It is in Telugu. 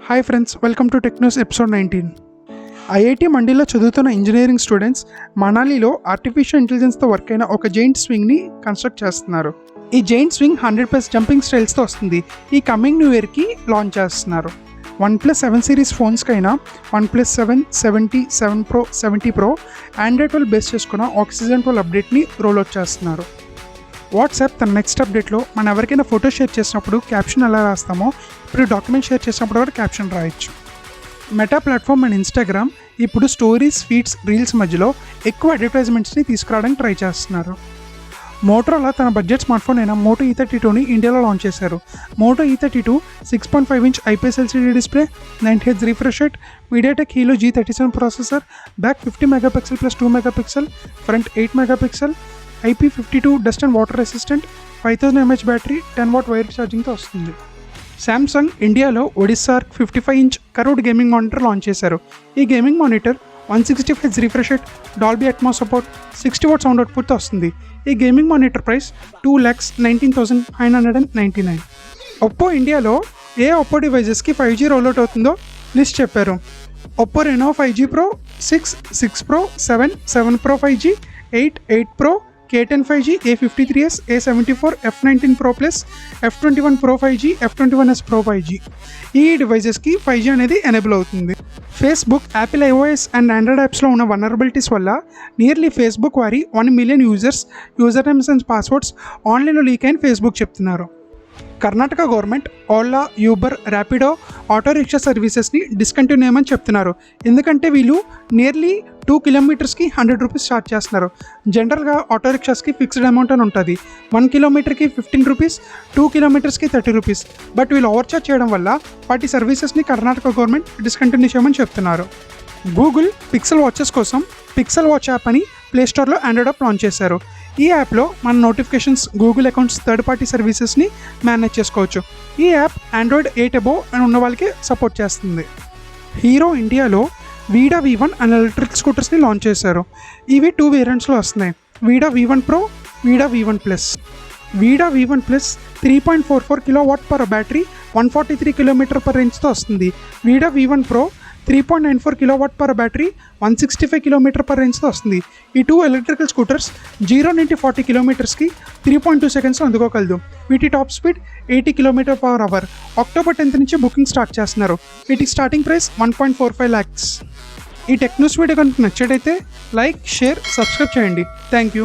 Hi friends, welcome to tech news episode 19. IIT మండీలో చదువుతున్న ఇంజనీరింగ్ స్టూడెంట్స్ మనాలిలో ఆర్టిఫిషియల్ ఇంటెలిజెన్స్తో వర్క్ అయిన ఒక జైంట్ స్వింగ్ని కన్స్ట్రక్ట్ చేస్తున్నారు. ఈ జైంట్ స్వింగ్ 100+ జంపింగ్ స్టైల్స్తో వస్తుంది. ఈ కమింగ్ న్యూ ఇయర్కి లాంచ్ చేస్తున్నారు. OnePlus 7 సిరీస్ ఫోన్స్కైనా OnePlus 7, 70, 7 Pro, 70 Pro android 12 base చేసుకున్న ఆక్సిజన్ 12 అప్డేట్ని రోల్అవుట్ చేస్తున్నారు. వాట్సాప్ తన నెక్స్ట్ అప్డేట్లో మనం ఎవరికైనా ఫోటో షేర్ చేసినప్పుడు క్యాప్షన్ ఎలా రాస్తామో ఇప్పుడు డాక్యుమెంట్ షేర్ చేసినప్పుడు కూడా క్యాప్షన్ రాయొచ్చు. మెటా ప్లాట్ఫామ్ అండ్ ఇన్స్టాగ్రామ్ ఇప్పుడు స్టోరీస్, ఫీడ్స్, రీల్స్ మధ్యలో ఎక్కువ అడ్వర్టైజ్మెంట్స్ని తీసుకురావడానికి ట్రై చేస్తున్నారు. మోటరోలా తన బడ్జెట్ స్మార్ట్ఫోన్ అయిన మోటో E32ని ఇండియాలో లాంచ్ చేశారు. Moto E32 6.5 inch IPS LCD display, 90Hz refresh rate, MediaTek Helio G37 processor, back 50 megapixel plus 2 megapixel, front 8 megapixel, IP52 dust and water resistant, 5000 mAh battery, 10 watt wire ఛార్జింగ్తో వస్తుంది. శాంసంగ్ ఇండియాలో Odyssey 55 inch curved gaming monitor launch చేశారు. ఈ gaming monitor 165 Hz refresh rate, Dolby Atmos support, 60 watt sound అవుట్పుట్తో వస్తుంది. ఈ గేమింగ్ మానిటర్ ప్రైస్ 2,19,999. ఒప్పో ఇండియాలో ఏ ఒప్పో డివైజెస్కి 5G రోల్అవుట్ అవుతుందో లిస్ట్ చెప్పారు. Oppo Reno 5G Pro, 6 Pro, 7 Pro 5G, 8 Pro, K10 5G, A53s, A74, F19 Pro Plus, F21 Pro 5G, F21s Pro 5G. ఈ డివైజెస్కి 5G అనేది ఎనేబుల్ అవుతుంది. Facebook, Apple iOS and Android యాప్స్లో ఉన్న వనరబిలిటీస్ వల్ల నియర్లీ ఫేస్బుక్ వారి 1 million user names and passwords ఆన్లైన్లో లీక్ అయిన ఫేస్బుక్ చెప్తున్నారు. Karnataka government Ola, Uber, Rapido auto rickshaw సర్వీసెస్ని డిస్కంటిన్యూ చేయమని చెప్తున్నారు. ఎందుకంటే వీళ్ళు నియర్లీ 2 కిలోమీటర్స్కి 100 రూపీస్ ఛార్జ్ చేస్తున్నారు. జనరల్గా ఆటో రిక్షాస్కి ఫిక్స్డ్ అమౌంట్ అని ఉంటుంది. 1 కిలోమీటర్కి 15 రూపీస్, 2 కిలోమీటర్స్కి 30 రూపీస్. బట్ వీళ్ళు ఓవర్ ఛార్జ్ చేయడం వల్ల వాటి సర్వీసెస్ని కర్ణాటక గవర్నమెంట్ డిస్కంటిన్యూ చేయమని చెప్తున్నారు. గూగుల్ పిక్సెల్ వాచెస్ కోసం పిక్సెల్ వాచ్ యాప్ అని ప్లేస్టోర్లో ఆండ్రాయిడ్ యాప్ లాంచ్ చేశారు. ఈ యాప్లో మన notifications, Google accounts, third party సర్వీసెస్ని మేనేజ్ చేసుకోవచ్చు. ఈ యాప్ ఆండ్రాయిడ్ 8 అబోవ్ అని ఉన్న వాళ్ళకి సపోర్ట్ చేస్తుంది. హీరో ఇండియాలో వీడా V1 అండ్ ఎలక్ట్రిక్ స్కూటర్స్ని లాంచ్ చేశారు. ఇవి 2 వేరియంట్స్లో వస్తున్నాయి. వీడా V1 Pro, వీడా V1 Plus. వీడా V1 Plus 3.44 kW battery, 143 km/h రేంజ్తో వస్తుంది. వీడా V1 Pro 3.94 kW battery, 165 km/h వస్తుంది. ఈ 2 ఎలక్ట్రికల్ స్కూటర్స్ 0 నుండి 40 కిలోమీటర్స్కి 3.2 సెకండ్స్లో అందుకోగలదు. వీటి top speed 80 km/h. October 10th నుంచి బుకింగ్ స్టార్ట్ చేస్తున్నారు. వీటి స్టార్టింగ్ ప్రైస్ 1.45 lakhs. ఈ టెక్ న్యూస్ వీడియో కనుక నచ్చడైతే లైక్, షేర్, సబ్స్క్రైబ్ చేయండి. Thank you.